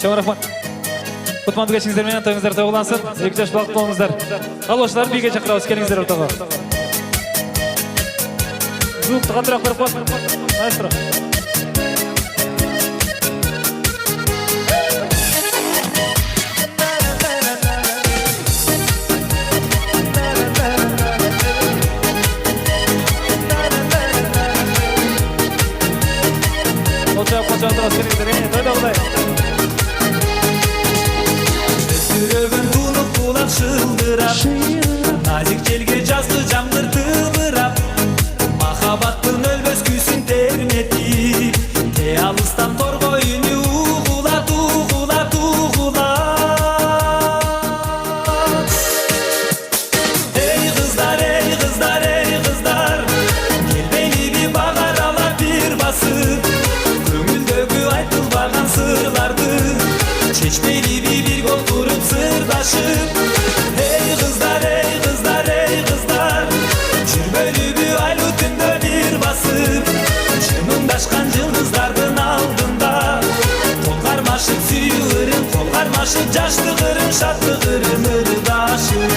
Çok rahmat. Kutmandık geçinizler menен toyuңuzдар toğulansın. 2 жаш балықты болыңыздар. Қалушылар биге шақырабыз, келіңіздер ортаға. Звукты қатырақ беріп қойсын. Маэстро. Қошақ тұрас келіңіздер менен тойда болайық. Жүрегім тұнып құлақ шылдырап, назик желге жазды жаңғыртып, махаббаттың өлбөс күйсін терметіп, те алыстан торғойыны уғулат, уғулат, уғулат. Ей қыздар, ей қыздар, ей қыздар, келбейлі bir бағар ала bir басып, көңілдегі айтылбаған сырларды, çeşmeli bir gol kurup sırdaşıp. Ey kızlar, ey kızlar, ey kızlar, çürmeli bir aylı tünde bir basıp, çımındaşkan yıldızlardan aldığında, kol karmaşıp süyürüm, kol karmaşıp caşlıkırım, şatlıkırım, ırdaşıp.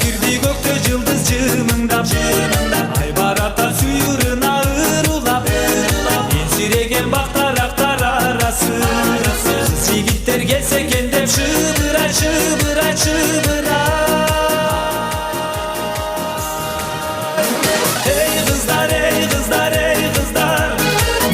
Girdi gökte yıldız cımındap, ay barata suyurun ağır ulap, ensiregen baktaraktar arası, kız yigitler gelse kendem şıbıra, şıbıra, şıbıra. Ey kızlar, ey kızlar, ey kızlar,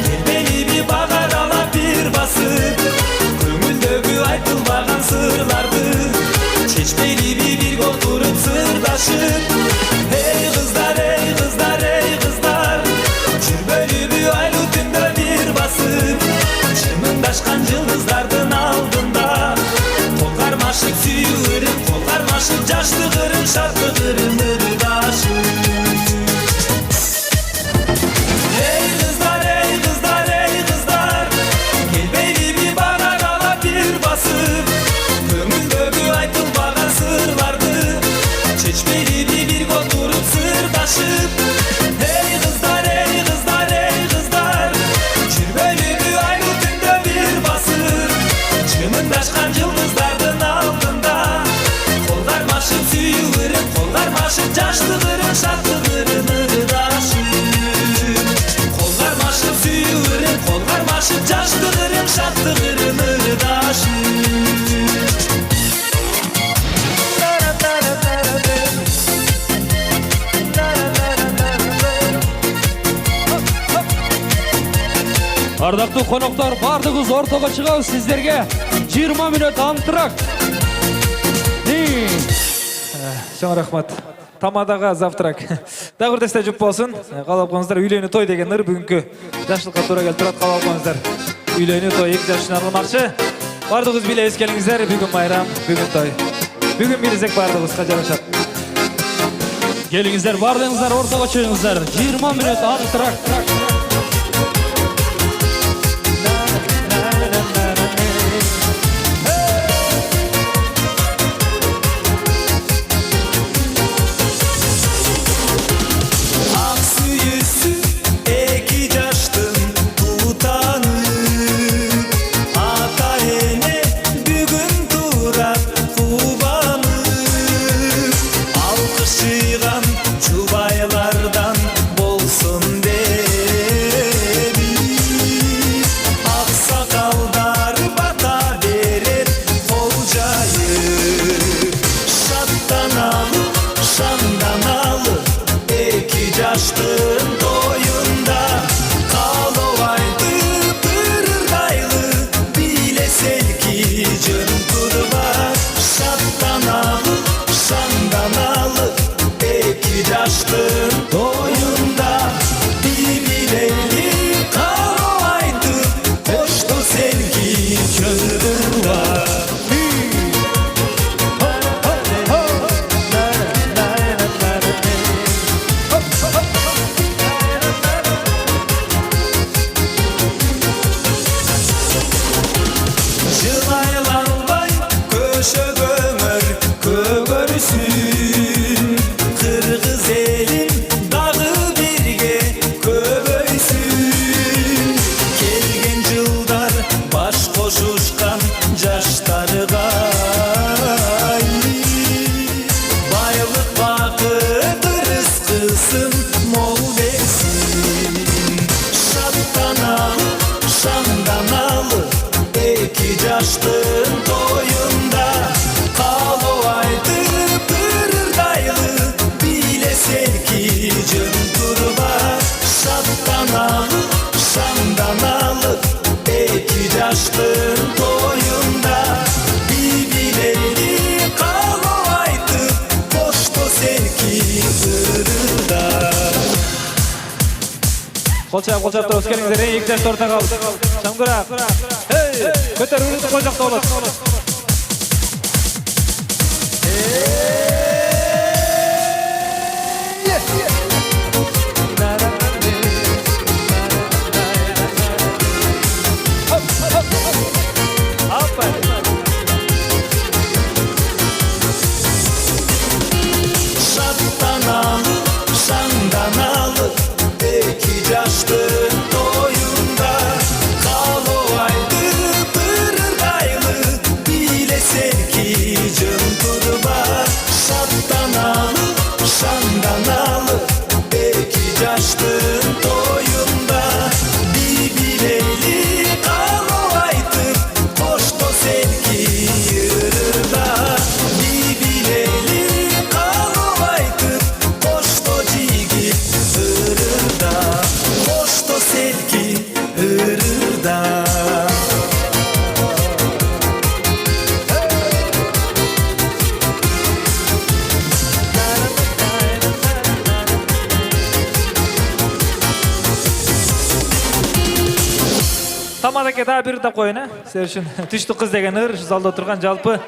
gelmeli bir bağar ala bir basıp, köngüldögü aytılmagan sırlardı, çeşmeli bir gol kurup sırdaşıp. Hey kızlar, ey kızlar, ey kızlar, çürmeli bir aylı tünde bir basıp, çımındaşkan yıldızlardan aldığında, kol karmaşık süyürüm, kol karmaşık caşlıkırım, şartlıkırım, ırdaşıp. Ey kızlar, ey kızlar, ey kızlar, gelmeli bir bağar ala bir basıp, köngüldögü aytılmagan sırlardı, çeşmeli bir gol kurup sırdaşıp. Hey kızlar, ey kızlar, ey kızlar, çürmeli bir aylı tünde bir basıp, çımındaşkan yıldızlardan aldığında, kol karmaşıp süyürüm, kol karmaşıp caşlıkırım, şatlıkırım, ırdaşıp. Kol karmaşıp süyürüm, kol karmaşıp caşlıkırım, şatlıkırım, ırdaşıp. Ардактуу коноктор, бардыгыбыз ортого чыгабыз сиздерге. 20 мүнөт антракт. Чоң рахмат. Тамадага завтрак. Дагы бир тесте жуп болсун. Калап коңуздар, үйлөнүү той деген ыр бүгүнкү жашылыкка туура келип турат. Калап коңуздар. Үйлөнүү той 2 жаш үчүн арылмакчы. Бардыгыбыз билебиз, келиңиздер. Бүгүн майрам, бүгүн той. Бүгүн билсек бардыгыбызга жарашат. Келиңиздер, бардыгыңыздар ортого чыгыңыздар. 20 мүнөт антракт. Alkışıgan çubaylardan bolsun de. жаштын тоюнда калоо айтып ырырдайлы биле селки жөн турба шаттаналып шамданалып эки жаштын тоюнда билейли калоо айтып кошто селки ырырда. Kolçap turuz kelingizler. Ey, iki jaşta orta kaldı. Şamgırak. Hey, köter ürünü koyacakta olur. Şattanalıp, şandanalıp iki jaштын тоюнда калоо айтып ырырдайлы биле селки жөн турба шаттаналып шанданалып эки жаштын тоюнда билейли калоо айтып кошто селки ырырда билейли калоо айтып кошто жигит ырырда кошто селки ырырда. Тамадаке да бир тап коюн, сиз үчүн түштүк кыз деген ыр залда турган жалпы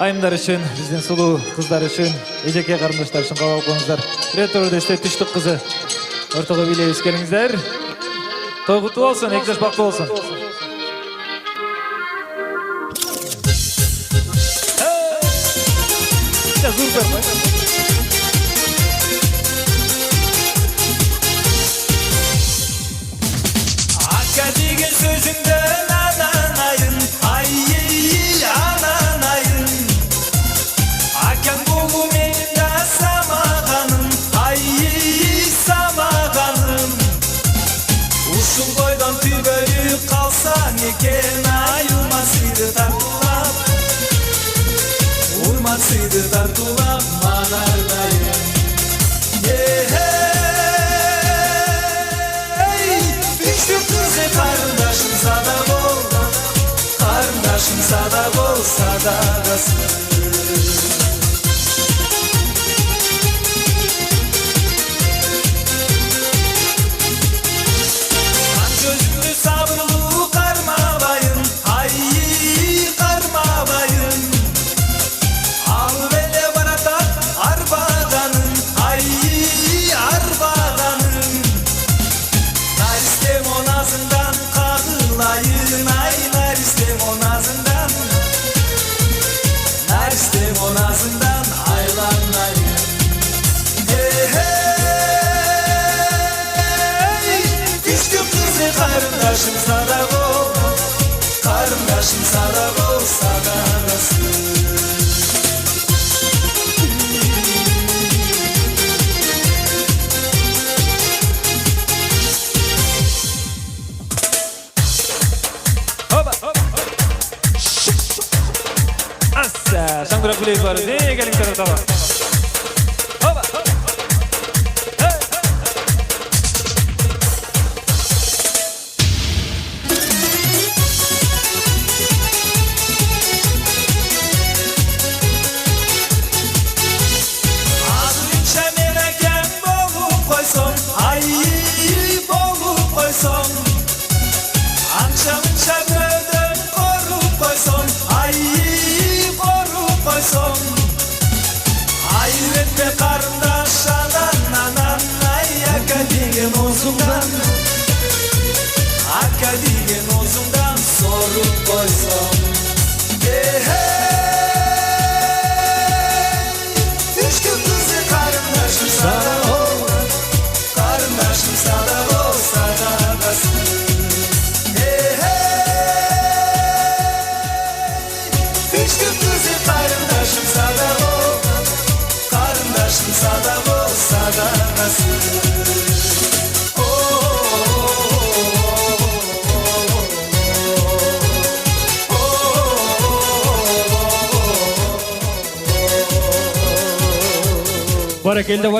айымдар үчүн, биздин сулуу кыздар үчүн, эжеке карындаштар үчүн кабыл коюңуздар. Ретро десте түштүк кызы ортого бийлейбиз, келиңиздер. Той куттуу болсун, эки жаш бактуу болсун. Aka деген сөзүңдөн ананайын, ай ананайын. Акаң болу менин да самаганым, ай самаганым. Ушул бойдон түбөлүп калсаң экен, ай умасыйды тартуулап, умасыйды тартуулап манардайым. Карындашым сада бол, карындашым сада бол, садагасы. Кан көзүңдү сабырлуу кармабайын, ай кармабайын. Алып эле баратат арбаганым, ай арбаганым. Наристе моназындан кагылайын, ай наристе моназындан, наристе моназындан айланайын. Күчкү кызы карындашым сада бол, карындашым сада бол, садагасы. Şangırak bileyiz var. Neye gelin tarafa? Hoba. Azınca men akam bolup koysam, ay bolup koysam. Ança gördüm korup koysam, ay korup koysam. Ay üretme karındaş anan, ay aka деген ozumdan, aka деген ozumdan sorup koysam. Düşkün kızı karındaşım sada ol, karındaşım sada ol, sadagası. Düşkün kızı karındaşım sada ol, karındaşım sada ol, sadagası. Oh, oh, oh, oh, oh, oh, oh. Barakeldi.